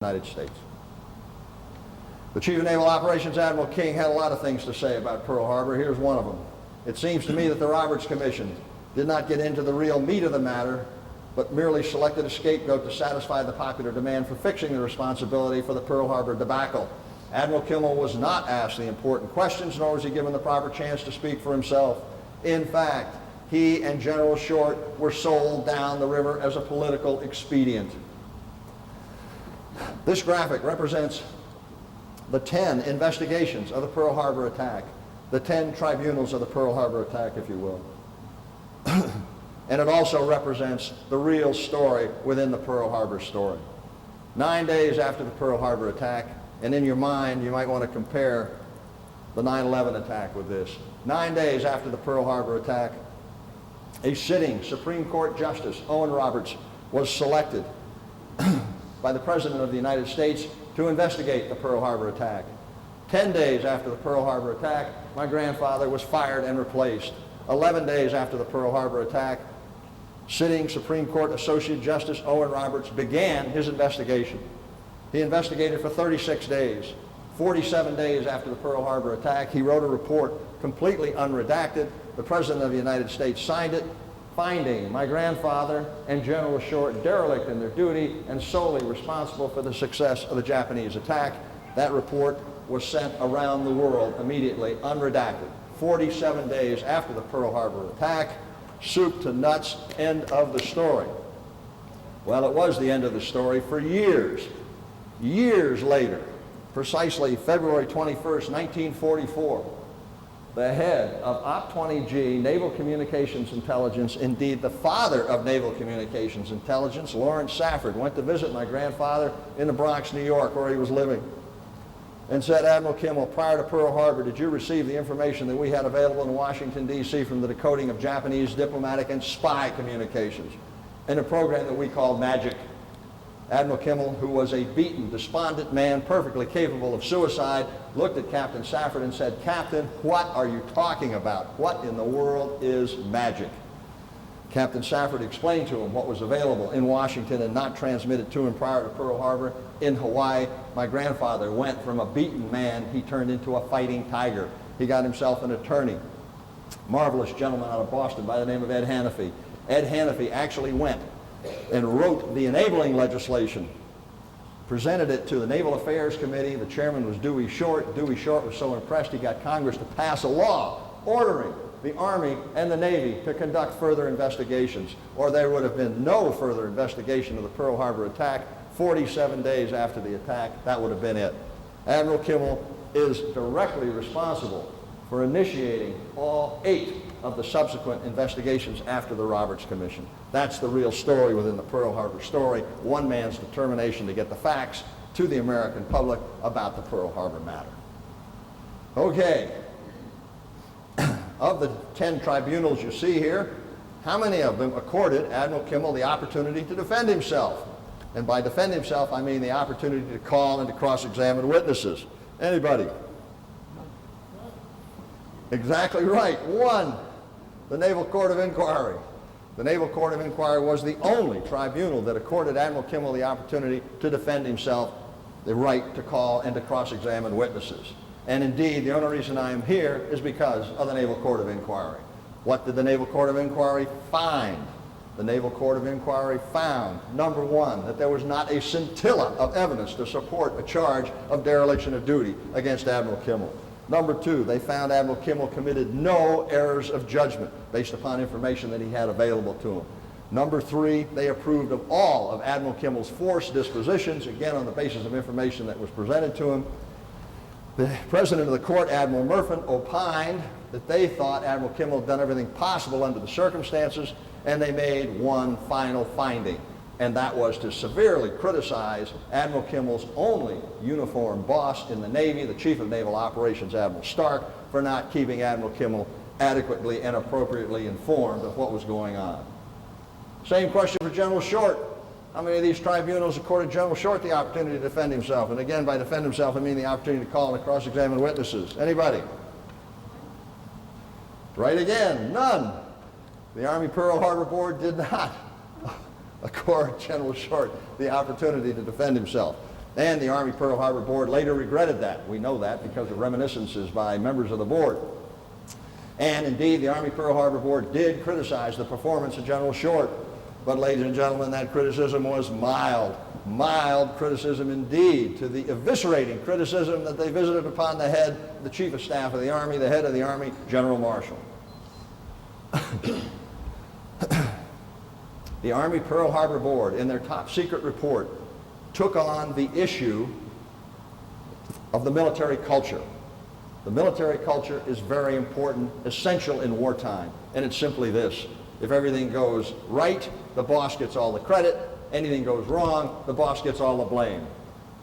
United States. The Chief of Naval Operations, Admiral King, had a lot of things to say about Pearl Harbor. Here's one of them. It seems to me that the Roberts Commission did not get into the real meat of the matter, but merely selected a scapegoat to satisfy the popular demand for fixing the responsibility for the Pearl Harbor debacle. Admiral Kimmel was not asked the important questions, nor was he given the proper chance to speak for himself. In fact, he and General Short were sold down the river as a political expedient. This graphic represents the 10 investigations of the Pearl Harbor attack, the 10 tribunals of the Pearl Harbor attack, if you will. And it also represents the real story within the Pearl Harbor story. 9 days after the Pearl Harbor attack, and in your mind you might want to compare the 9/11 attack with this. 9 days after the Pearl Harbor attack, a sitting Supreme Court Justice, Owen Roberts, was selected by the President of the United States to investigate the Pearl Harbor attack. 10 days after the Pearl Harbor attack, my grandfather was fired and replaced. 11 days after the Pearl Harbor attack, sitting Supreme Court Associate Justice Owen Roberts began his investigation. He investigated for 36 days. 47 days after the Pearl Harbor attack, he wrote a report completely unredacted. The President of the United States signed it, finding my grandfather and General Short derelict in their duty and solely responsible for the success of the Japanese attack. That report was sent around the world immediately, unredacted. 47 days after the Pearl Harbor attack, soup to nuts, end of the story. Well, it was the end of the story for years. Years later, precisely February 21st, 1944, the head of Op 20G, Naval Communications Intelligence, indeed the father of Naval Communications Intelligence, Lawrence Safford, went to visit my grandfather in the Bronx, New York, where he was living, and said, Admiral Kimmel, prior to Pearl Harbor, did you receive the information that we had available in Washington, D.C. from the decoding of Japanese diplomatic and spy communications in a program that we called MAGIC? Admiral Kimmel, who was a beaten, despondent man, perfectly capable of suicide, looked at Captain Safford and said, Captain, what are you talking about? What in the world is MAGIC? Captain Safford explained to him what was available in Washington and not transmitted to him prior to Pearl Harbor. In Hawaii, my grandfather went from a beaten man, he turned into a fighting tiger. He got himself an attorney, marvelous gentleman out of Boston by the name of Ed Hanafy. Ed Hanafy actually went and wrote the enabling legislation, presented it to the Naval Affairs Committee. The chairman was Dewey Short. Dewey Short was so impressed he got Congress to pass a law ordering the Army and the Navy to conduct further investigations, or there would have been no further investigation of the Pearl Harbor attack. 47 days after the attack, that would have been it. Admiral Kimmel is directly responsible for initiating all 8 of the subsequent investigations after the Roberts Commission. That's the real story within the Pearl Harbor story, one man's determination to get the facts to the American public about the Pearl Harbor matter. Okay, of the 10 tribunals you see here, how many of them accorded Admiral Kimmel the opportunity to defend himself? And by defend himself, I mean the opportunity to call and to cross-examine witnesses. Anybody? Exactly right. 1, the Naval Court of Inquiry. The Naval Court of Inquiry was the only tribunal that accorded Admiral Kimmel the opportunity to defend himself, the right to call and to cross-examine witnesses. And indeed, the only reason I am here is because of the Naval Court of Inquiry. What did the Naval Court of Inquiry find? The Naval Court of Inquiry found, number 1, that there was not a scintilla of evidence to support a charge of dereliction of duty against Admiral Kimmel. Number 2, they found Admiral Kimmel committed no errors of judgment based upon information that he had available to him. Number 3, they approved of all of Admiral Kimmel's force dispositions, again on the basis of information that was presented to him. The President of the Court, Admiral Murfin, opined that they thought Admiral Kimmel had done everything possible under the circumstances, and they made one final finding, and that was to severely criticize Admiral Kimmel's only uniformed boss in the Navy, the Chief of Naval Operations, Admiral Stark, for not keeping Admiral Kimmel adequately and appropriately informed of what was going on. Same question for General Short. How many of these tribunals accorded General Short the opportunity to defend himself? And again, by defend himself, I mean the opportunity to call and cross-examine witnesses. Anybody? Right again, none. The Army Pearl Harbor Board did not accord General Short the opportunity to defend himself. And the Army Pearl Harbor Board later regretted that. We know that because of reminiscences by members of the board. And indeed, the Army Pearl Harbor Board did criticize the performance of General Short. But ladies and gentlemen, that criticism was mild criticism indeed, to the eviscerating criticism that they visited upon the Chief of Staff of the Army, the head of the Army, General Marshall. The Army Pearl Harbor Board, in their top secret report, took on the issue of the military culture. The military culture is very important, essential in wartime, and it's simply this. If everything goes right, the boss gets all the credit. Anything goes wrong, the boss gets all the blame.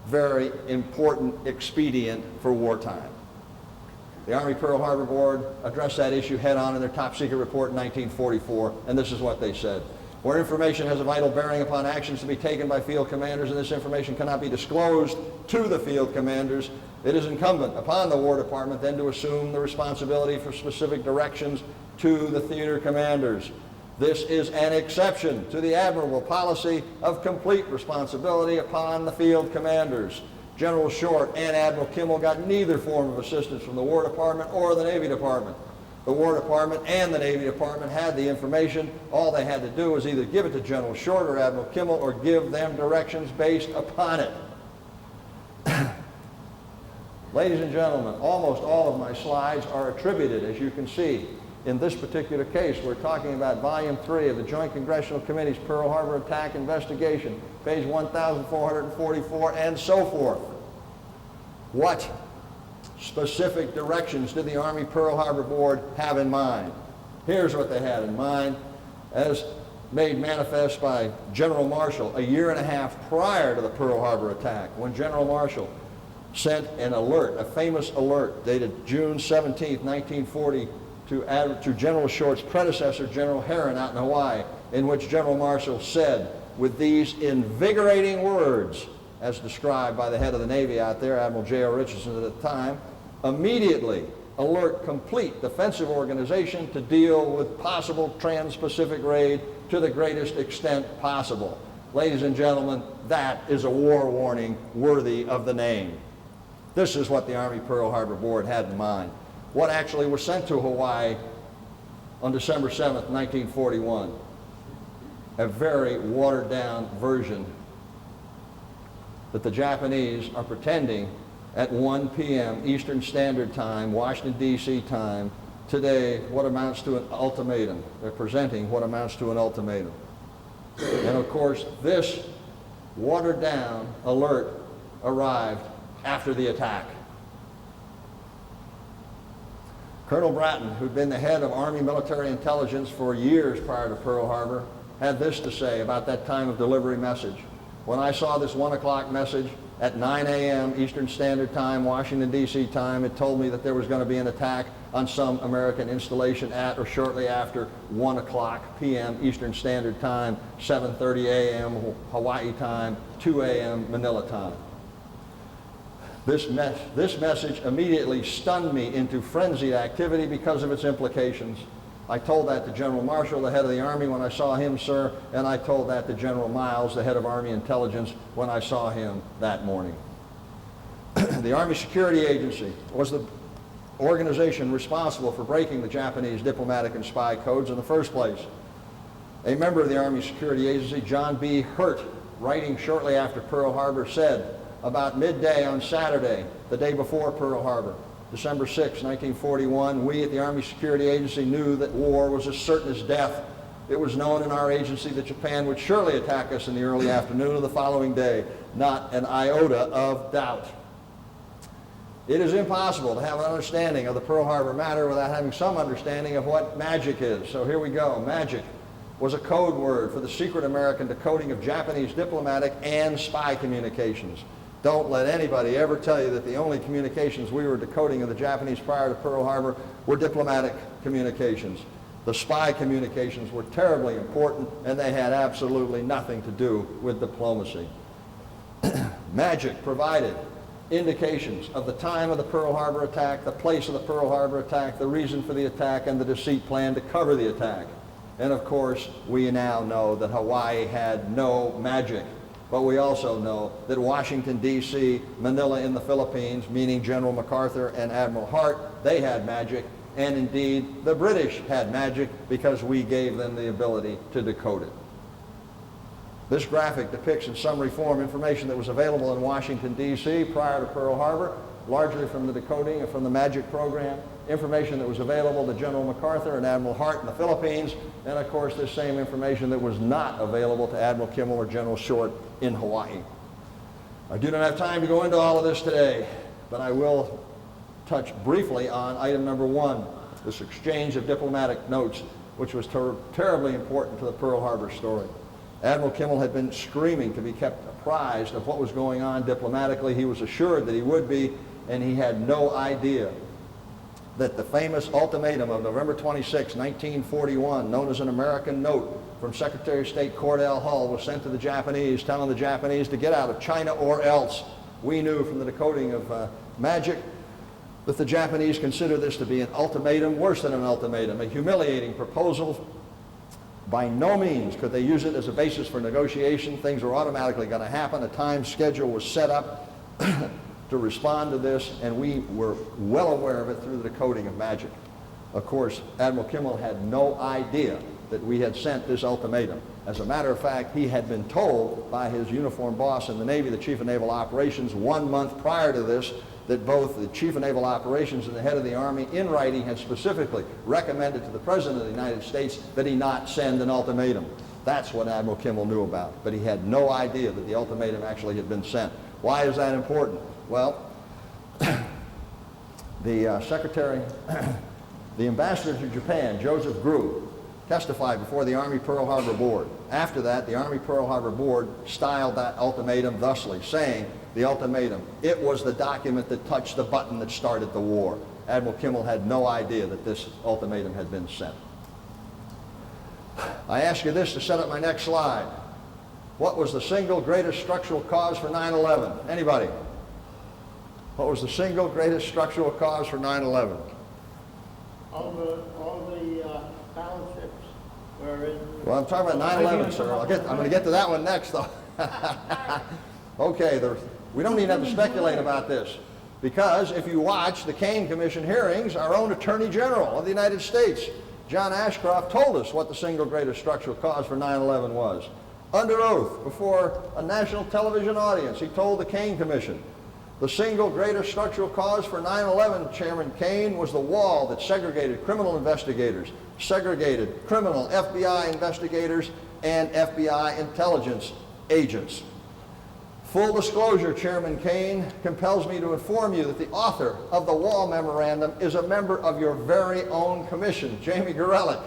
Very important expedient for wartime. The Army Pearl Harbor Board addressed that issue head-on in their top secret report in 1944, and this is what they said. Where information has a vital bearing upon actions to be taken by field commanders, and this information cannot be disclosed to the field commanders, it is incumbent upon the War Department then to assume the responsibility for specific directions to the theater commanders. This is an exception to the admirable policy of complete responsibility upon the field commanders. General Short and Admiral Kimmel got neither form of assistance from the War Department or the Navy Department. The War Department and the Navy Department had the information. All they had to do was either give it to General Short or Admiral Kimmel or give them directions based upon it. Ladies and gentlemen, almost all of my slides are attributed, as you can see. In this particular case, we're talking about Volume 3 of the Joint Congressional Committee's Pearl Harbor Attack Investigation, page 1444, and so forth. What specific directions did the Army Pearl Harbor Board have in mind? Here's what they had in mind, as made manifest by General Marshall a year and a half prior to the Pearl Harbor attack, when General Marshall sent an alert, a famous alert, dated June 17, 1940, to General Short's predecessor, General Herron, out in Hawaii, in which General Marshall said, with these invigorating words, as described by the head of the Navy out there, Admiral J.O. Richardson at the time, immediately alert complete defensive organization to deal with possible trans-Pacific raid to the greatest extent possible. Ladies and gentlemen, that is a war warning worthy of the name. This is what the Army Pearl Harbor Board had in mind. What actually was sent to Hawaii on December 7th, 1941. A very watered-down version that the Japanese are pretending at 1 p.m. Eastern Standard Time, Washington, D.C. time, today, what amounts to an ultimatum. They're presenting what amounts to an ultimatum. And of course, this watered-down alert arrived after the attack. Colonel Bratton, who'd been the head of Army military intelligence for years prior to Pearl Harbor, had this to say about that time of delivery message. When I saw this 1 o'clock message at 9 a.m. Eastern Standard Time, Washington, D.C. time, it told me that there was going to be an attack on some American installation at or shortly after 1 o'clock p.m. Eastern Standard Time, 7:30 a.m. Hawaii time, 2 a.m. Manila time. This message immediately stunned me into frenzied activity because of its implications. I told that to General Marshall, the head of the Army, when I saw him, sir, and I told that to General Miles, the head of Army Intelligence, when I saw him that morning. The Army Security Agency was the organization responsible for breaking the Japanese diplomatic and spy codes in the first place. A member of the Army Security Agency, John B. Hurt, writing shortly after Pearl Harbor, said, about midday on Saturday, the day before Pearl Harbor, December 6, 1941, we at the Army Security Agency knew that war was as certain as death. It was known in our agency that Japan would surely attack us in the early afternoon of the following day. Not an iota of doubt. It is impossible to have an understanding of the Pearl Harbor matter without having some understanding of what magic is. So here we go. Magic was a code word for the secret American decoding of Japanese diplomatic and spy communications. Don't let anybody ever tell you that the only communications we were decoding of the Japanese prior to Pearl Harbor were diplomatic communications. The spy communications were terribly important, and they had absolutely nothing to do with diplomacy. Magic provided indications of the time of the Pearl Harbor attack, the place of the Pearl Harbor attack, the reason for the attack, and the deceit plan to cover the attack. And of course, we now know that Hawaii had no magic. But we also know that Washington, D.C., Manila in the Philippines, meaning General MacArthur and Admiral Hart, they had magic. And indeed, the British had magic because we gave them the ability to decode it. This graphic depicts in summary form information that was available in Washington, D.C. prior to Pearl Harbor, largely from the decoding and from the magic program, information that was available to General MacArthur and Admiral Hart in the Philippines, and of course this same information that was not available to Admiral Kimmel or General Short in Hawaii. I do not have time to go into all of this today, but I will touch briefly on item number 1, this exchange of diplomatic notes, which was terribly important to the Pearl Harbor story. Admiral Kimmel had been screaming to be kept apprised of what was going on diplomatically. He was assured that he would be, and he had no idea that the famous ultimatum of November 26, 1941, known as an American Note from Secretary of State Cordell Hull, was sent to the Japanese, telling the Japanese to get out of China or else. We knew from the decoding of magic that the Japanese considered this to be an ultimatum, worse than an ultimatum, a humiliating proposal. By no means could they use it as a basis for negotiation. Things were automatically going to happen. A time schedule was set up to respond to this, and we were well aware of it through the decoding of magic. Of course, Admiral Kimmel had no idea that we had sent this ultimatum. As a matter of fact, he had been told by his uniform boss in the Navy, the Chief of Naval Operations, 1 month prior to this, that both the Chief of Naval Operations and the head of the Army in writing had specifically recommended to the President of the United States that he not send an ultimatum. That's what Admiral Kimmel knew about, but he had no idea that the ultimatum actually had been sent. Why is that important? Well, the ambassador to Japan, Joseph Grew, testified before the Army Pearl Harbor Board. After that, the Army Pearl Harbor Board styled that ultimatum thusly, saying, the ultimatum, it was the document that touched the button that started the war. Admiral Kimmel had no idea that this ultimatum had been sent. I ask you this to set up my next slide. What was the single greatest structural cause for 9/11? Anybody? What was the single greatest structural cause for 9/11? All the battleships were in. Well, I'm talking about 9/11, sir. I'm going to get to that one next, though. Okay, we don't even have to speculate about this, because if you watch the Kane Commission hearings, our own Attorney General of the United States, John Ashcroft, told us what the single greatest structural cause for 9/11 was. Under oath, before a national television audience, he told the Kane Commission, the single greatest structural cause for 9/11, Chairman Kane, was the wall that segregated criminal investigators, segregated criminal FBI investigators and FBI intelligence agents. Full disclosure, Chairman Kane, compels me to inform you that the author of the Wall Memorandum is a member of your very own commission, Jamie Gorelick.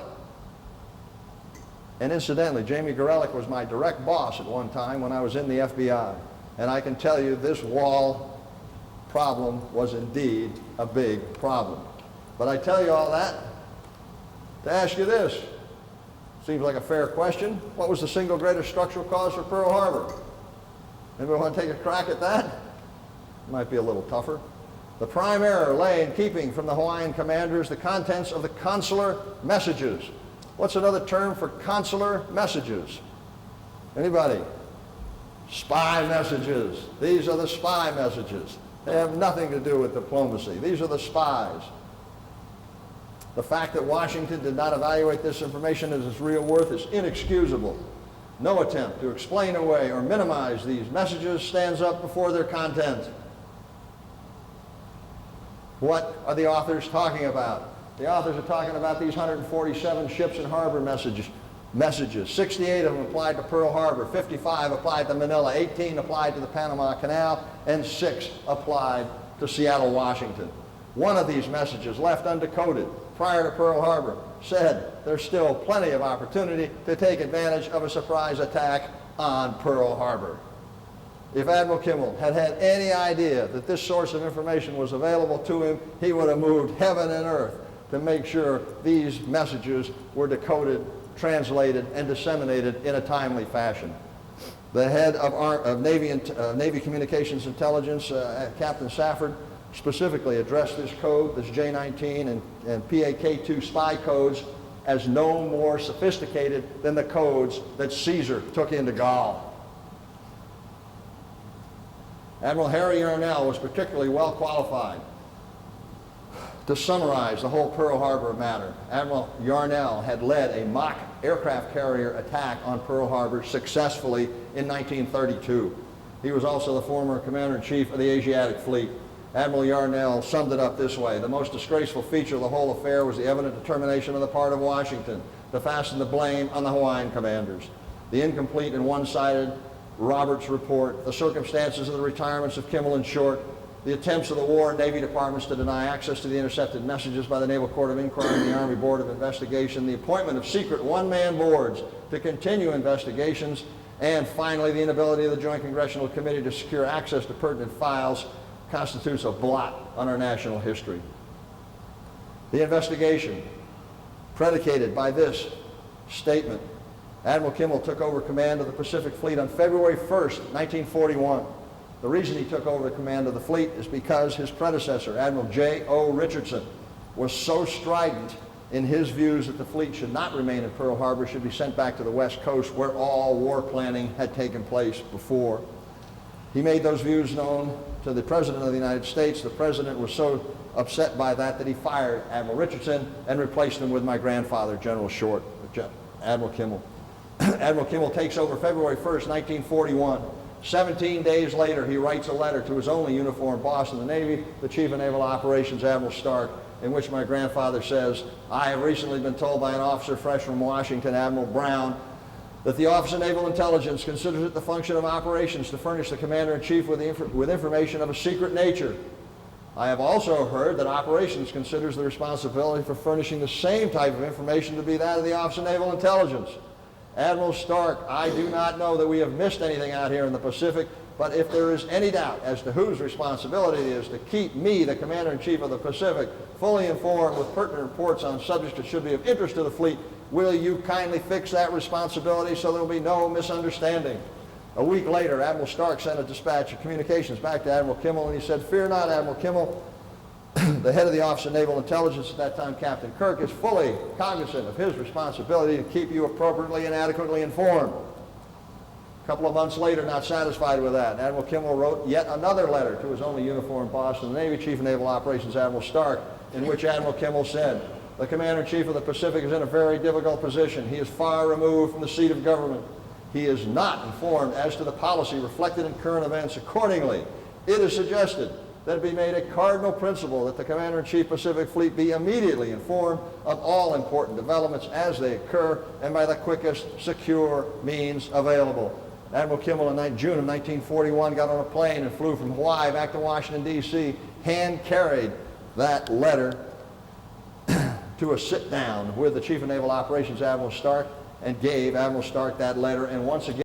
And incidentally, Jamie Gorelick was my direct boss at one time when I was in the FBI. And I can tell you this wall problem was indeed a big problem. But I tell you all that to ask you this. Seems like a fair question. What was the single greatest structural cause for Pearl Harbor? Anybody want to take a crack at that? Might be a little tougher. The prime error lay in keeping from the Hawaiian commanders the contents of the consular messages. What's another term for consular messages? Anybody? Spy messages. These are the spy messages. They have nothing to do with diplomacy. These are the spies. The fact that Washington did not evaluate this information as its real worth is inexcusable. No attempt to explain away or minimize these messages stands up before their content. What are the authors talking about? The authors are talking about these 147 ships and harbor messages. 68 of them applied to Pearl Harbor, 55 applied to Manila, 18 applied to the Panama Canal, and 6 applied to Seattle, Washington. One of these messages, left undecoded prior to Pearl Harbor, said there's still plenty of opportunity to take advantage of a surprise attack on Pearl Harbor. If Admiral Kimmel had had any idea that this source of information was available to him, he would have moved heaven and earth to make sure these messages were decoded, translated, and disseminated in a timely fashion. The head of Navy Communications Intelligence, Captain Safford, specifically addressed this code, this J-19 and PAK-2 spy codes, as no more sophisticated than the codes that Caesar took into Gaul. Admiral Harry Yarnell was particularly well qualified to summarize the whole Pearl Harbor matter. Admiral Yarnell had led a mock aircraft carrier attack on Pearl Harbor successfully in 1932. He was also the former Commander-in-Chief of the Asiatic Fleet. Admiral Yarnell summed it up this way: the most disgraceful feature of the whole affair was the evident determination on the part of Washington to fasten the blame on the Hawaiian commanders. The incomplete and one-sided Roberts report, the circumstances of the retirements of Kimmel and Short, the attempts of the War and Navy departments to deny access to the intercepted messages by the Naval Court of Inquiry and the Army Board of Investigation, the appointment of secret one-man boards to continue investigations, and finally the inability of the Joint Congressional Committee to secure access to pertinent files constitutes a blot on our national history. The investigation predicated by this statement: Admiral Kimmel took over command of the Pacific Fleet on February 1st, 1941. The reason he took over the command of the fleet is because his predecessor, Admiral J.O. Richardson, was so strident in his views that the fleet should not remain in Pearl Harbor, should be sent back to the West Coast where all war planning had taken place before. He made those views known to the President of the United States. The President was so upset by that he fired Admiral Richardson and replaced him with my grandfather, General Short, Admiral Kimmel. Admiral Kimmel takes over February 1st, 1941. 17 days later, he writes a letter to his only uniformed boss in the Navy, the Chief of Naval Operations, Admiral Stark, in which my grandfather says, "I have recently been told by an officer fresh from Washington, Admiral Brown, that the Office of Naval Intelligence considers it the function of operations to furnish the Commander-in-Chief with information of a secret nature. I have also heard that operations considers the responsibility for furnishing the same type of information to be that of the Office of Naval Intelligence. Admiral Stark, I do not know that we have missed anything out here in the Pacific, but if there is any doubt as to whose responsibility it is to keep me, the Commander-in-Chief of the Pacific, fully informed with pertinent reports on subjects that should be of interest to the fleet, will you kindly fix that responsibility so there will be no misunderstanding?" A week later, Admiral Stark sent a dispatch of communications back to Admiral Kimmel, and he said, "Fear not, Admiral Kimmel. The head of the Office of Naval Intelligence at that time, Captain Kirk, is fully cognizant of his responsibility to keep you appropriately and adequately informed." A couple of months later, not satisfied with that, Admiral Kimmel wrote yet another letter to his only uniformed boss in the Navy, Chief of Naval Operations, Admiral Stark, in which Admiral Kimmel said, "The Commander-in-Chief of the Pacific is in a very difficult position. He is far removed from the seat of government. He is not informed as to the policy reflected in current events. Accordingly, it is suggested that it be made a cardinal principle that the Commander-in-Chief Pacific Fleet be immediately informed of all important developments as they occur and by the quickest secure means available." Admiral Kimmel in June of 1941 got on a plane and flew from Hawaii back to Washington, D.C., hand-carried that letter to a sit-down with the Chief of Naval Operations, Admiral Stark, and gave Admiral Stark that letter, and once again